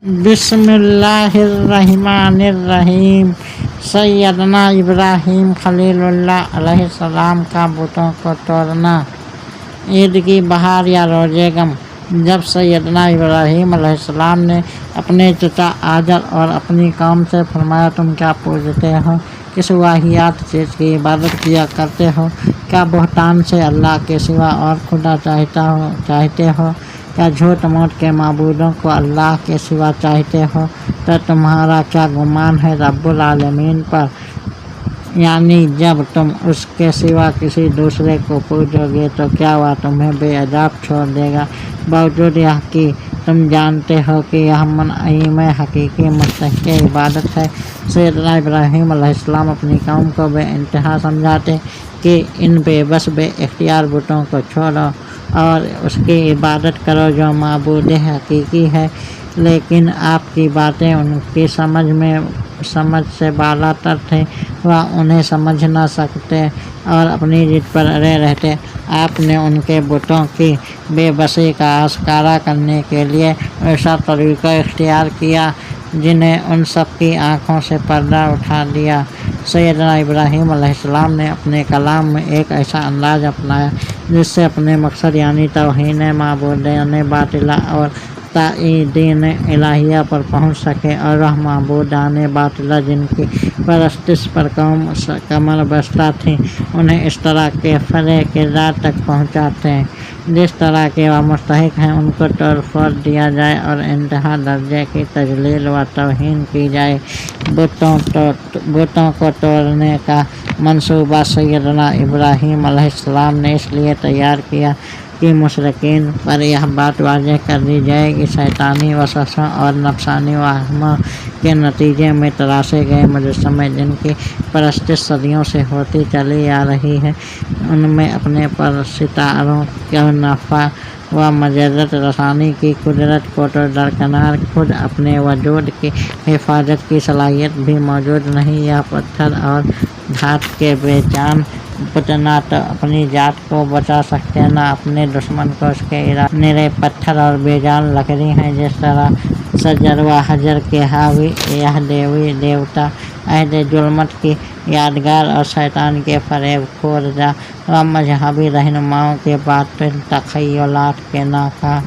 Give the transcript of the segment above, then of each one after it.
बिस्मिल्लाहिर्रहमानिर्रहीम। सैयदना इब्राहीम खलीलुल्लाह अलैहिस्सलाम का बुतों को तोड़ना। ईद की बहार या रोज़े गम। जब सैयदना इब्राहीम अलैहिस्सलाम ने अपने चचा आजर और अपनी कौम से फरमाया, तुम क्या पूजते हो? किस वाहियात चीज़ की इबादत किया करते हो? क्या बहतान से अल्लाह के सिवा और खुदा चाहते हो? क्या झूठ मूठ के माबूदों को अल्लाह के सिवा चाहते हो? तो तुम्हारा क्या गुमान है रब्बुल आलमीन पर? यानी जब तुम उसके सिवा किसी दूसरे को पूजोगे तो क्या वह तुम्हें बेअजाब छोड़ देगा, बावजूद यह कि तुम जानते हो कि यह मनई में हकीकी मुस्तहिक़ इबादत है। सैयदना इब्राहीम अलैहिस्सलाम अपनी कौम को बेइंतहा समझाते कि इन बेबस बेइख्तियार बुतों को छोड़ो और उसकी इबादत करो जो माबूद हकीकी है। लेकिन आपकी बातें उनकी समझ से बालातर थे, वह उन्हें समझ न सकते और अपनी जिद पर अड़े रहते। आपने उनके बुतों की बेबसी का आस्कारा करने के लिए ऐसा तरीका इख्तियार किया जिन्हें उन सब की आँखों से पर्दा उठा दिया। सैयदना इब्राहीम अलैहिस्सलाम ने अपने कलाम में एक ऐसा अंदाज अपनाया जिससे अपने मकसद यानी तौहीद माबूदाने बातिला और ताईदीन इलाहिया पर पहुँच सके, और वह माबूदाने बातिला जिनकी परस्तिश पर कौम कमर बस्ता थी उन्हें इस तरह के फरे किरदार तक पहुँचाते जिस तरह के वह मुस्तहिक हैं उनको तोड़ फोड़ दिया जाए और इंतहा दर्जे की तजलील व तौहीन की जाए। बुतों को तोड़ने का मंसूबा सैयदना इब्राहीम अलैहिस्सलाम ने इसलिए तैयार किया कि मुशरिकीन पर यह बात वाज़ेह कर दी जाए कि शैतानी वसवसों और नफसानी वहमों के नतीजे में तराशे गए मुजस्समे जिनकी परस्तिश सदियों से होती चली आ रही है, उनमें अपने पर सितारों के नफ़ा व मजरत रसानी की कुदरत को तो दरकिनार खुद अपने वजूद की हिफाजत की सलाहियत भी मौजूद नहीं। यह पत्थर और धात के बेजान बुत ना तो अपनी जात को बचा सकते न अपने दुश्मन को उसके इरादे। निरे पत्थर और बेजान लकड़ी हैं। जिस तरह सजर व हजर के हावी यह देवी देवता अहद जुल्मत की यादगार और शैतान के फरेब खोरजा व मजहबी रहनुमाओं के बातिल तख़य्युलात के नाका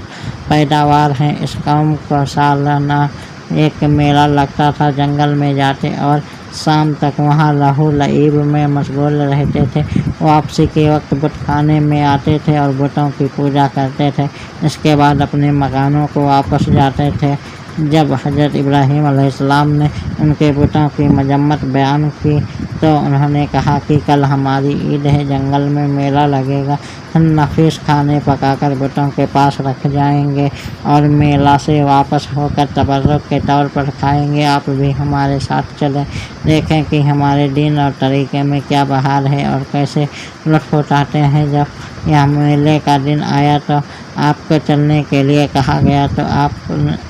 पैदावार हैं। इस कौम को सालाना एक मेला लगता था। जंगल में जाते और शाम तक वहाँ लहू लईब में मशगूल रहते थे। वापसी के वक्त बुत खाने में आते थे और बुतों की पूजा करते थे। इसके बाद अपने मकानों को वापस जाते थे। जब हज़रत इब्राहीम अलैहिस्सलाम ने उनके बुतों की मजम्मत बयान की तो उन्होंने कहा कि कल हमारी ईद है, जंगल में मेला लगेगा, हम नफीस खाने पकाकर बुतों के पास रख जाएंगे और मेला से वापस होकर तबर्रुक के तौर पर खाएंगे। आप भी हमारे साथ चलें, देखें कि हमारे दीन और तरीके में क्या बहार है और कैसे लुत्फ़ उठाते हैं। जब यह मेले का दिन आया तो आपको चलने के लिए कहा गया तो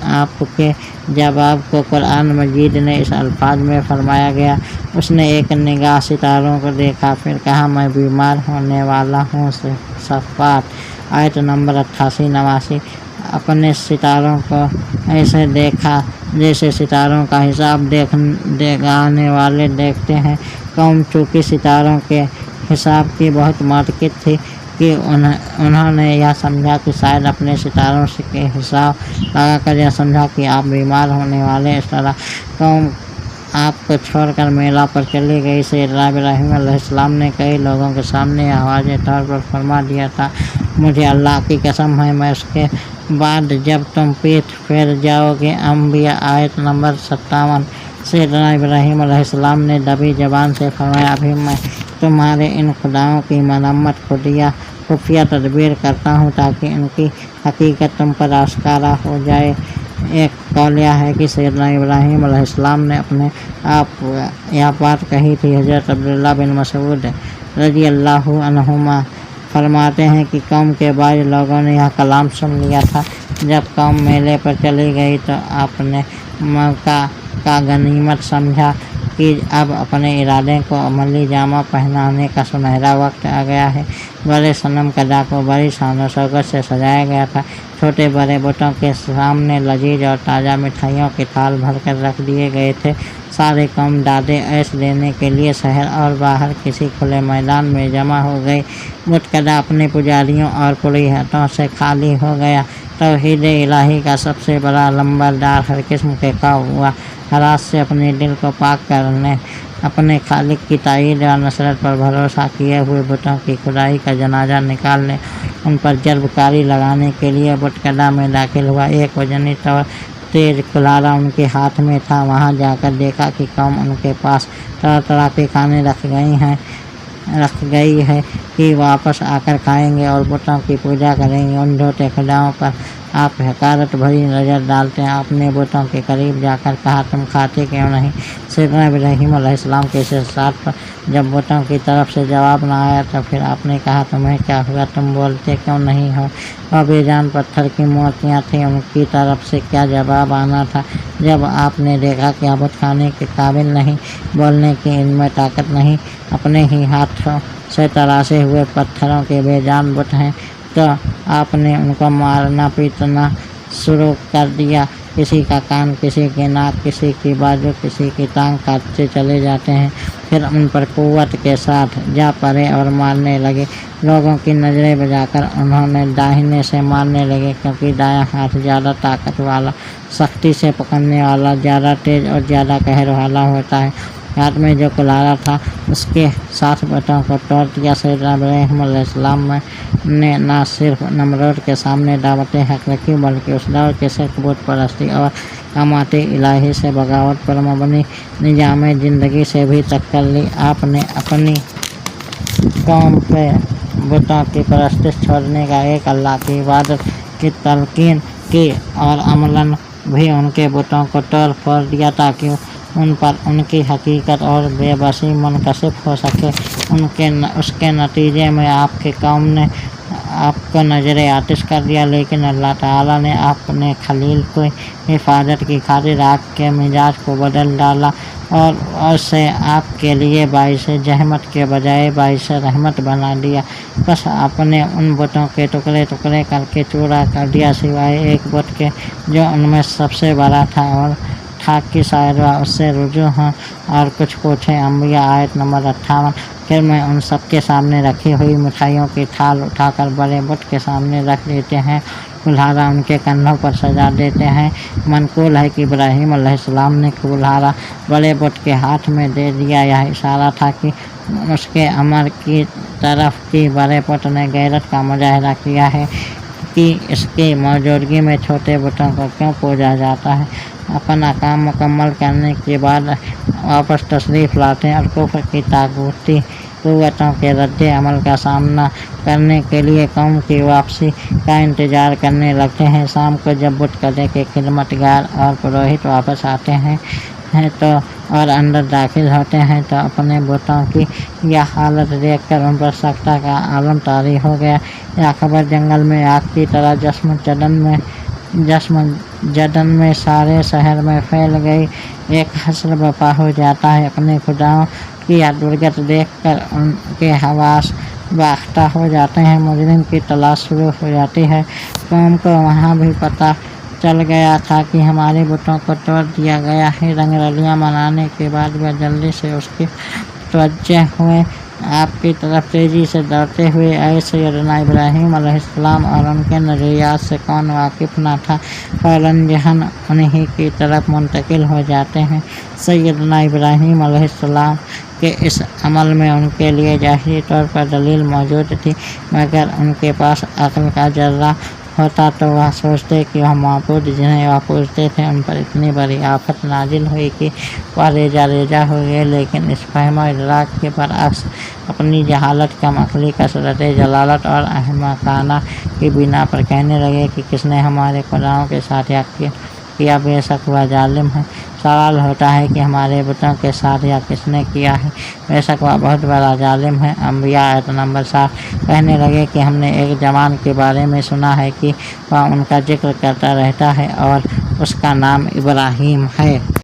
आपके जवाब को कुरान मजीद ने इस अल्फाज में फरमाया गया। उसने एक निगाह सितारों को देखा, फिर कहा, मैं बीमार होने वाला हूँ। सफ़ात आयत नंबर 88-89। अपने सितारों को ऐसे देखा जैसे सितारों का हिसाब देगाने वाले देखते हैं। कौम चूँकि सितारों के हिसाब की बहुत मातकित थी कि उन्होंने यह समझा कि शायद अपने सितारों से के हिसाब लगाकर यह समझा कि आप बीमार होने वाले। इस तरह कौम आपको छोड़कर मेला पर चली गई। सैयदना इब्राहीम अलैहिस्सलाम ने कई लोगों के सामने आवाज़े तौर पर फरमा दिया था, मुझे अल्लाह की कसम है, मैं उसके बाद जब तुम पीठ फेर जाओगे। अंबिया आयत नंबर 57। सैयदना इब्राहीम अलैहिस्सलाम ने दबी ज़बान से फरमाया, अभी मैं तुम्हारे इन खुदाओं की मरम्मत खुफिया तदबीर करता हूँ ताकि इनकी हकीकत तुम पर आस्कारा हो जाए। एक कौल यह है कि सैयदना इब्राहीम अलैहिस्सलाम ने अपने आप यह बात कही थी। हज़रत अब्दुल्लाह बिन मसऊद रज़ी अल्लाहु अन्हुमा फरमाते हैं कि कौम के बाज़ लोगों ने यह कलाम सुन लिया था। जब कौम मेले पर चली गई तो आपने मौका का गनीमत समझा कि अब अपने इरादे को अमली जामा पहनाने का सुनहरा वक्त आ गया है। बड़े सनम कदा को बड़ी शान और शौकत से सजाया गया था। छोटे बड़े बूटों के सामने लजीज और ताज़ा मिठाइयों के थाल भरकर रख दिए गए थे। सारे कौम दादे ऐश लेने के लिए शहर और बाहर किसी खुले मैदान में जमा हो गई। बुतकदा अपने पुजारियों और पुरोहितों से खाली हो गया। तौहीद इलाही का सबसे बड़ा लंबरदार हर किस्म के खौफ हुआ हरास से अपने दिल को पाक करने, अपने खालिक की ताईद और नसरत पर भरोसा किए हुए बुतों की खुदाई का जनाजा निकालने, उन पर जरबकारी लगाने के लिए बुतकदा में दाखिल हुआ। एक वजनी तेज कुल्हाड़ा उनके हाथ में था। वहां जाकर देखा कि कौम उनके पास तरह तरह के खाने रख गई है कि वापस आकर खाएंगे और बुतों की पूजा करेंगे। उन झूठे खुदाओं पर आप हकारत भरी नज़र डालते हैं। आपने बुतों के करीब जाकर कहा, तुम खाते क्यों नहीं? सैयदना इब्राहीम अलैहिस्सलाम के इरशाद पर जब बुतों की तरफ से जवाब न आया तो फिर आपने कहा, तुम्हें क्या हुआ, तुम बोलते क्यों नहीं हो? वह बेजान पत्थर की मूर्तियाँ थीं, उनकी तरफ से क्या जवाब आना था? जब आपने देखा कि आप खाने के काबिल नहीं, बोलने की इनमें ताकत नहीं, अपने ही हाथों से तराशे हुए पत्थरों के बेजान बुत हैं, तो आपने उनको मारना पीटना शुरू कर दिया। किसी का कान, किसी की नाक, किसी की बाजू, किसी की टांग काटते चले जाते हैं। फिर उन पर कुव्वत के साथ जा पड़े और मारने लगे। लोगों की नज़रें बजाकर उन्होंने दाहिने से मारने लगे, क्योंकि दायां हाथ ज़्यादा ताकत वाला, सख्ती से पकड़ने वाला, ज़्यादा तेज और ज़्यादा कहर वाला होता है। हाथ में जो कुल्हाड़ा था उसके साथ बुतों को तोड़ दिया। सैयदना इब्राहीम अलैहिस्सलाम ने न सिर्फ नमरूद के सामने दावत हक रखी, बल्कि उस दौर के सिर्फ बुत परस्ती और कामात इलाही से बगावत पर मबनी निजाम ज़िंदगी से भी टक्कर ली। आपने अपनी कौम पे बुतों की परस्तिश छोड़ने का एक अल्लाह की इबादत की तलकीन की और अमलन भी उनके बुतों को तोड़ फोड़ दिया, ताकि उन पर उनकी हकीकत और बेबसी मुनकशिफ हो सके। उसके नतीजे में आपके कौम ने आपको नजर आतिश कर दिया, लेकिन अल्लाह ताला ने अपने खलील को हिफाजत की खातिर आग के मिजाज को बदल डाला और उसे आपके लिए बाइस जहमत के बजाय बाइस रहमत बना दिया। बस आपने उन बुतों के टुकड़े टुकड़े करके चूरा कर दिया, सिवाय एक बुत के जो उनमें सबसे बड़ा था और ठाक की शायद उससे रुजू हों और कुछ पूछे। अंबिया आयत नंबर 58। फिर मैं उन सब के सामने रखी हुई मिठाइयों की थाल उठाकर बड़े बुत के सामने रख देते हैं, कुल्हाड़ा उनके कंधों पर सजा देते हैं। मनकूल है कि इब्राहीम अलैहिस्सलाम ने कुल्हाड़ा बड़े बुत के हाथ में दे दिया। यह इशारा था कि उसके अमर की तरफ की बड़े बुत ने गैरत का मुजाहिरा किया है कि इसकी मौजूदगी में छोटे बुतों को क्यों पूजा जाता है। अपना काम मुकम्मल करने के बाद वापस तशरीफ़ लाते हैं और कुफ्र की तागूती कुव्वतों के रद्द अमल का सामना करने के लिए कौम की वापसी का इंतज़ार करने लगते हैं। शाम को जब बुतकदे के खिदमतगार और पुरोहित वापस आते हैं तो और अंदर दाखिल होते हैं तो अपने बुतों की यह हालत देखकर उन पर सख्ता का आलम तारी हो गया। यह खबर जंगल में आग की तरह जश्म जदन में सारे शहर में फैल गई। एक हस्र बपा हो जाता है। अपने खुदाओं की दुर्गत देखकर उनके हवास बाख्ता हो जाते हैं। मुजरिम की तलाश शुरू हो जाती है। कौम को वहाँ भी पता चल गया था कि हमारे बुतों को तोड़ दिया गया है। रंगरलियाँ मनाने के बाद वह जल्दी से उसकी तवज्जो हुए आपकी तरफ तेज़ी से दौड़ते हुए आए। सैयदना इब्राहीम अलैहिस्सलाम और उनके नज़रियात से कौन वाकिफ़ न था, फ़ौरन जहन उन्हीं की तरफ मुंतकिल हो जाते हैं। सैयदना इब्राहीम अलैहिस्सलाम के इस अमल में उनके लिए ज़ाहिरी तौर पर दलील मौजूद थी, मगर उनके पास अक्ल का जर्रा होता तो वह सोचते कि वह माबूद जिन्हें वह पूजते थे उन पर इतनी बड़ी आफत नाजिल हुई कि वह रेजा हो गए। लेकिन इस फहम और इदराक के बरअक्स अपनी जहालत कम अक्ली, कसरत जलालत और अहमकाना की बिना पर कहने लगे कि किसने हमारे खुदाओं के साथ यह किया, बेशक वह जालिम है। सवाल होता है कि हमारे बुतों के साथ यह किसने किया है, बेशक वह बहुत बड़ा जालिम है। अंबिया आयत नंबर 7 कहने लगे कि हमने एक जवान के बारे में सुना है कि वह उनका जिक्र करता रहता है और उसका नाम इब्राहीम है।